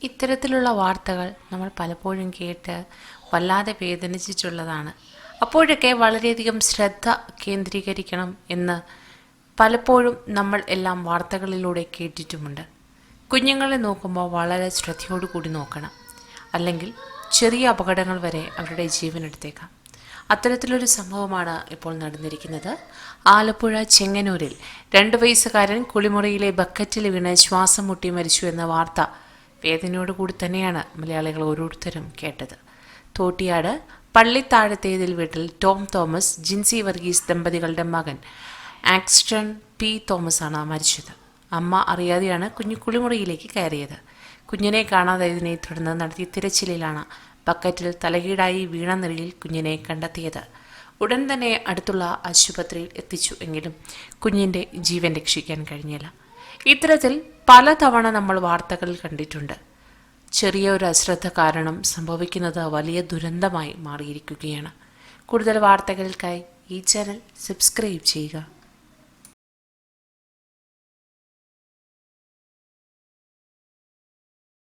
ഇത്തരത്തിലുള്ള വാർത്തകൾ നമ്മൾ പലപ്പോഴും കേട്ട് വല്ലാതെ വേദനിച്ചിട്ടുള്ളതാണ്. അപ്പോഴൊക്കെ വളരെയധികം ശ്രദ്ധ കേന്ദ്രീകരിക്കണം എന്ന് പലപ്പോഴും നമ്മൾ എല്ലാം വാർത്തകളിലൂടെ കേട്ടിട്ടുമുണ്ട്. കുഞ്ഞുങ്ങളെ നോക്കുമ്പോൾ വളരെ ശ്രദ്ധയോടുകൂടി നോക്കണം, അല്ലെങ്കിൽ ചെറിയ അപകടങ്ങൾ വരെ അവരുടെ ജീവനെടുത്തേക്കാം. അത്തരത്തിലൊരു സംഭവമാണ് ഇപ്പോൾ നടന്നിരിക്കുന്നത്. ആലപ്പുഴ ചെങ്ങന്നൂരിൽ 2 വയസ്സുകാരൻ കുളിമുറിയിലെ ബക്കറ്റിൽ വീണ് ശ്വാസം മുട്ടി മരിച്ചു എന്ന വാർത്ത വേദനയോടുകൂടി തന്നെയാണ് മലയാളികൾ ഓരോരുത്തരും കേട്ടത്. തോട്ടിയാട് പള്ളിത്താഴത്തേതിൽ വീട്ടിൽ ടോം തോമസ്, ജിൻസി വർഗീസ് ദമ്പതികളുടെ മകൻ ആക്സ്റ്റൺ പി തോമസ് ആണ് മരിച്ചത്. അമ്മ അറിയാതെയാണ് കുഞ്ഞു കുളിമുറിയിലേക്ക് കയറിയത്. കുഞ്ഞിനെ കാണാതായതിനെ തുടർന്ന് നടത്തിയ തിരച്ചിലിലാണ് ബക്കറ്റിൽ തലകീഴായി വീണ നിലയിൽ കുഞ്ഞിനെ കണ്ടെത്തിയത്. ഉടൻ തന്നെ അടുത്തുള്ള ആശുപത്രിയിൽ എത്തിച്ചു, എങ്കിലും കുഞ്ഞിൻ്റെ ജീവൻ രക്ഷിക്കാൻ കഴിഞ്ഞില്ല. ഇത്തരത്തിൽ പലതവണ നമ്മൾ വാർത്തകളിൽ കണ്ടിട്ടുണ്ട്. ചെറിയ ഒരു അശ്രദ്ധ കാരണം സംഭവിക്കുന്നത് വലിയ ദുരന്തമായി മാറിയിരിക്കുകയാണ്. കൂടുതൽ വാർത്തകൾക്കായി ഈ ചാനൽ സബ്സ്ക്രൈബ് ചെയ്യുക.